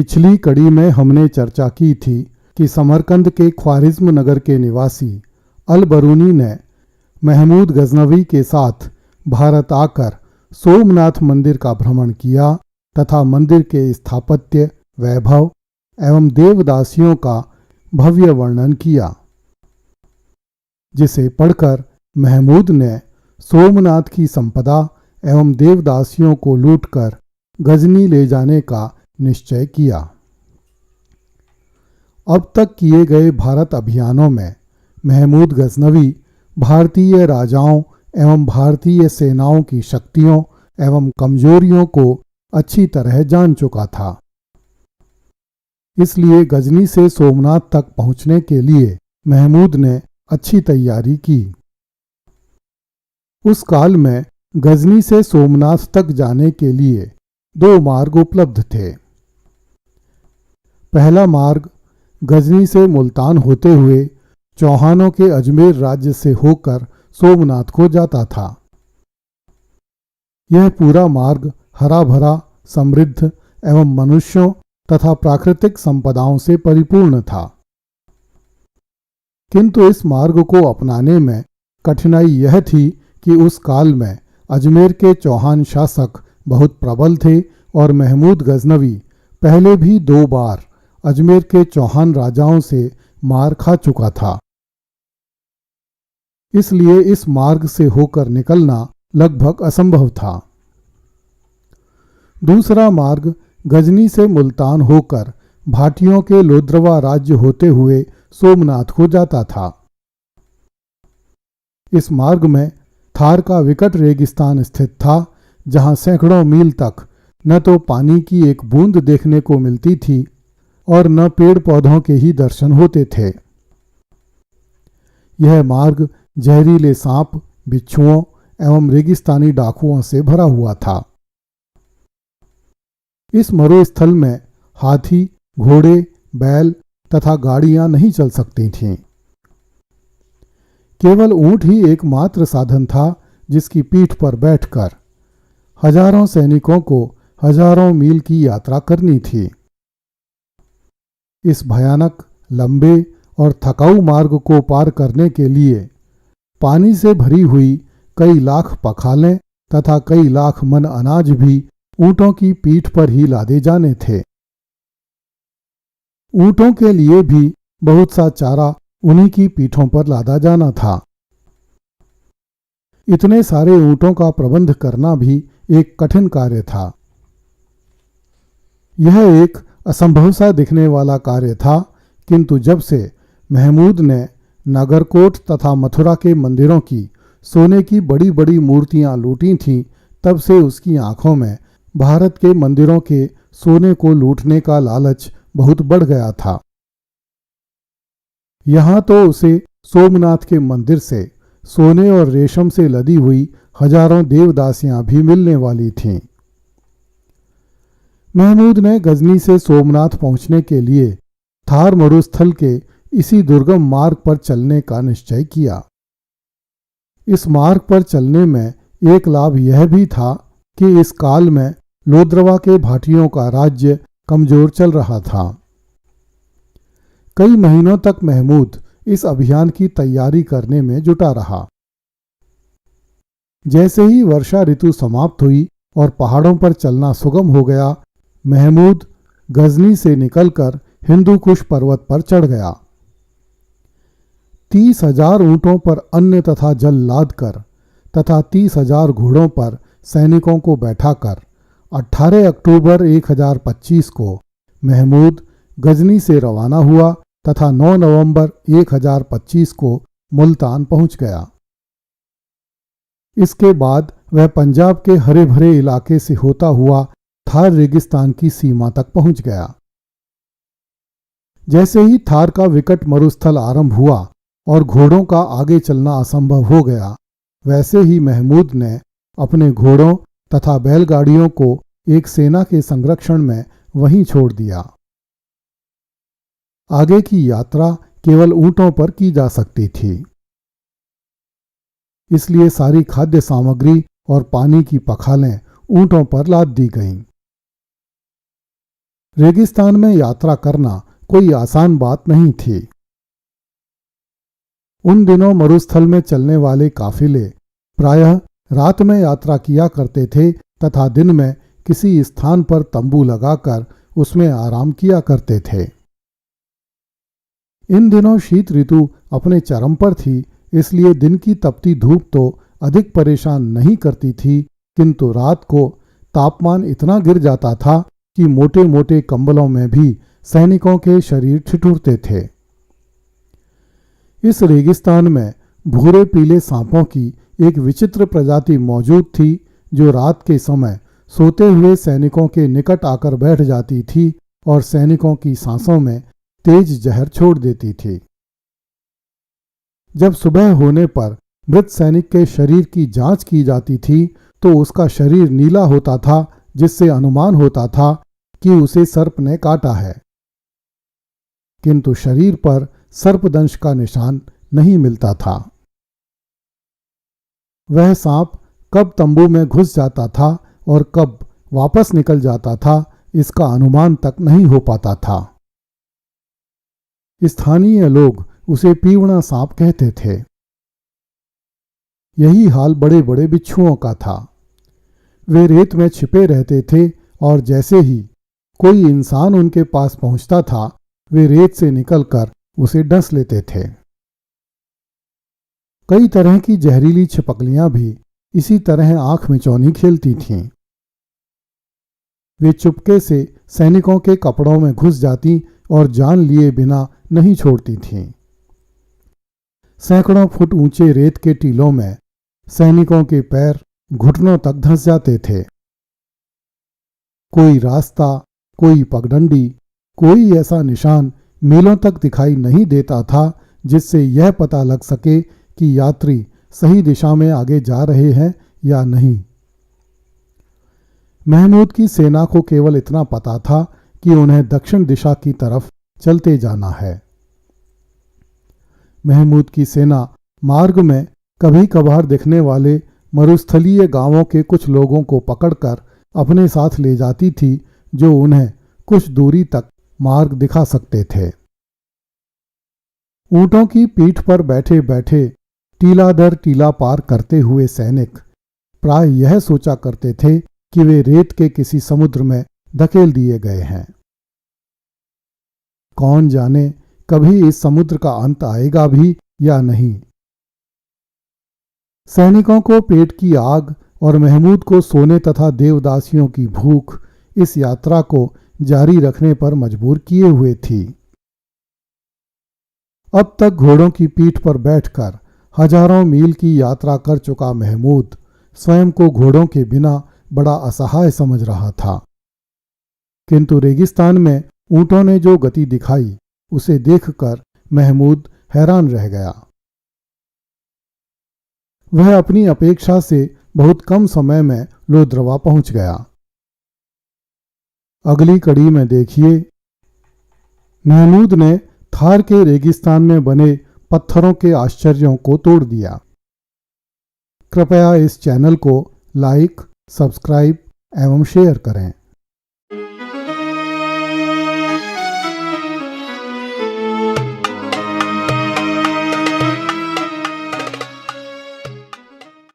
पिछली कड़ी में हमने चर्चा की थी कि समरकंद के ख्वारिज़्म नगर के निवासी अल बरूनी ने महमूद गजनवी के साथ भारत आकर सोमनाथ मंदिर का भ्रमण किया तथा मंदिर के स्थापत्य, वैभव एवं देवदासियों का भव्य वर्णन किया, जिसे पढ़कर महमूद ने सोमनाथ की संपदा एवं देवदासियों को लूटकर गजनी ले जाने का निश्चय किया। अब तक किए गए भारत अभियानों में महमूद गजनवी भारतीय राजाओं एवं भारतीय सेनाओं की शक्तियों एवं कमजोरियों को अच्छी तरह जान चुका था। इसलिए गजनी से सोमनाथ तक पहुंचने के लिए महमूद ने अच्छी तैयारी की। उस काल में गजनी से सोमनाथ तक जाने के लिए दो मार्ग उपलब्ध थे। पहला मार्ग गजनी से मुल्तान होते हुए चौहानों के अजमेर राज्य से होकर सोमनाथ को जाता था। यह पूरा मार्ग हरा भरा, समृद्ध एवं मनुष्यों तथा प्राकृतिक संपदाओं से परिपूर्ण था। किंतु इस मार्ग को अपनाने में कठिनाई यह थी कि उस काल में अजमेर के चौहान शासक बहुत प्रबल थे और महमूद गजनवी पहले भी 2 बार अजमेर के चौहान राजाओं से मार खा चुका था। इसलिए इस मार्ग से होकर निकलना लगभग असंभव था। दूसरा मार्ग गजनी से मुल्तान होकर भाटियों के लोद्रवा राज्य होते हुए सोमनाथ को जाता था। इस मार्ग में थार का विकट रेगिस्तान स्थित था, जहां सैकड़ों मील तक न तो पानी की एक बूंद देखने को मिलती थी और न पेड़ पौधों के ही दर्शन होते थे। यह मार्ग जहरीले सांप, बिच्छुओं एवं रेगिस्तानी डाकुओं से भरा हुआ था। इस मरुस्थल में हाथी, घोड़े, बैल तथा गाड़ियां नहीं चल सकती थीं। केवल ऊंट ही एकमात्र साधन था जिसकी पीठ पर बैठकर हजारों सैनिकों को हजारों मील की यात्रा करनी थी। इस भयानक, लंबे और थकाऊ मार्ग को पार करने के लिए पानी से भरी हुई कई लाख पखालें तथा कई लाख मन अनाज भी ऊंटों की पीठ पर ही लादे जाने थे। ऊंटों के लिए भी बहुत सा चारा उन्हीं की पीठों पर लादा जाना था। इतने सारे ऊंटों का प्रबंध करना भी एक कठिन कार्य था। यह एक असंभव सा दिखने वाला कार्य था, किंतु जब से महमूद ने नागरकोट तथा मथुरा के मंदिरों की सोने की बड़ी बड़ी मूर्तियां लूटी थीं, तब से उसकी आंखों में भारत के मंदिरों के सोने को लूटने का लालच बहुत बढ़ गया था। यहाँ तो उसे सोमनाथ के मंदिर से सोने और रेशम से लदी हुई हजारों देवदासियां भी मिलने वाली थीं। महमूद ने गजनी से सोमनाथ पहुंचने के लिए थार मरुस्थल के इसी दुर्गम मार्ग पर चलने का निश्चय किया। इस मार्ग पर चलने में एक लाभ यह भी था कि इस काल में लोद्रवा के भाटियों का राज्य कमजोर चल रहा था। कई महीनों तक महमूद इस अभियान की तैयारी करने में जुटा रहा। जैसे ही वर्षा ऋतु समाप्त हुई और पहाड़ों पर चलना सुगम हो गया, महमूद गजनी से निकलकर हिंदू कुश पर्वत पर चढ़ गया। 30,000 ऊंटों पर अन्न तथा जल लाद कर तथा 30,000 घोड़ों पर सैनिकों को बैठाकर 18 अक्टूबर 1025 को महमूद गजनी से रवाना हुआ तथा 9 नवंबर 1025 को मुल्तान पहुंच गया। इसके बाद वह पंजाब के हरे भरे इलाके से होता हुआ थार रेगिस्तान की सीमा तक पहुंच गया। जैसे ही थार का विकट मरुस्थल आरंभ हुआ और घोड़ों का आगे चलना असंभव हो गया, वैसे ही महमूद ने अपने घोड़ों तथा बैलगाड़ियों को एक सेना के संरक्षण में वहीं छोड़ दिया। आगे की यात्रा केवल ऊंटों पर की जा सकती थी, इसलिए सारी खाद्य सामग्री और पानी की पखालें ऊंटों पर लाद दी गईं। रेगिस्तान में यात्रा करना कोई आसान बात नहीं थी। उन दिनों मरुस्थल में चलने वाले काफिले प्रायः रात में यात्रा किया करते थे तथा दिन में किसी स्थान पर तंबू लगाकर उसमें आराम किया करते थे। इन दिनों शीत ऋतु अपने चरम पर थी, इसलिए दिन की तपती धूप तो अधिक परेशान नहीं करती थी, किंतु रात को तापमान इतना गिर जाता था कि मोटे मोटे कंबलों में भी सैनिकों के शरीर ठिठुरते थे। इस रेगिस्तान में भूरे पीले सांपों की एक विचित्र प्रजाति मौजूद थी, जो रात के समय सोते हुए सैनिकों के निकट आकर बैठ जाती थी और सैनिकों की सांसों में तेज जहर छोड़ देती थी। जब सुबह होने पर मृत सैनिक के शरीर की जांच की जाती थी तो उसका शरीर नीला होता था, जिससे अनुमान होता था कि उसे सर्प ने काटा है, किंतु शरीर पर सर्पदंश का निशान नहीं मिलता था। वह सांप कब तंबू में घुस जाता था और कब वापस निकल जाता था, इसका अनुमान तक नहीं हो पाता था। स्थानीय लोग उसे पीवड़ा सांप कहते थे। यही हाल बड़े बड़े बिच्छुओं का था। वे रेत में छिपे रहते थे और जैसे ही कोई इंसान उनके पास पहुंचता था, वे रेत से निकलकर उसे डस लेते थे। कई तरह की जहरीली छिपकलियां भी इसी तरह आंख मिचौनी खेलती थीं। वे चुपके से सैनिकों के कपड़ों में घुस जाती और जान लिए बिना नहीं छोड़ती थीं। सैकड़ों फुट ऊंचे रेत के टीलों में सैनिकों के पैर घुटनों तक धंस जाते थे। कोई रास्ता, कोई पगडंडी, कोई ऐसा निशान मीलों तक दिखाई नहीं देता था जिससे यह पता लग सके कि यात्री सही दिशा में आगे जा रहे हैं या नहीं। महमूद की सेना को केवल इतना पता था कि उन्हें दक्षिण दिशा की तरफ चलते जाना है। महमूद की सेना मार्ग में कभी कभार दिखने वाले मरुस्थलीय गांवों के कुछ लोगों को पकड़कर अपने साथ ले जाती थी, जो उन्हें कुछ दूरी तक मार्ग दिखा सकते थे। ऊंटों की पीठ पर बैठे बैठे टीला दर टीला पार करते हुए सैनिक प्राय यह सोचा करते थे कि वे रेत के किसी समुद्र में धकेल दिए गए हैं। कौन जाने कभी इस समुद्र का अंत आएगा भी या नहीं। सैनिकों को पेट की आग और महमूद को सोने तथा देवदासियों की भूख इस यात्रा को जारी रखने पर मजबूर किए हुए थी। अब तक घोड़ों की पीठ पर बैठकर हजारों मील की यात्रा कर चुका महमूद स्वयं को घोड़ों के बिना बड़ा असहाय समझ रहा था, किंतु रेगिस्तान में ऊंटों ने जो गति दिखाई उसे देखकर महमूद हैरान रह गया। वह अपनी अपेक्षा से बहुत कम समय में लोद्रवा पहुंच गया। अगली कड़ी में देखिए, महमूद ने थार के रेगिस्तान में बने पत्थरों के आश्चर्यों को तोड़ दिया। कृपया इस चैनल को लाइक, सब्सक्राइब एवं शेयर करें।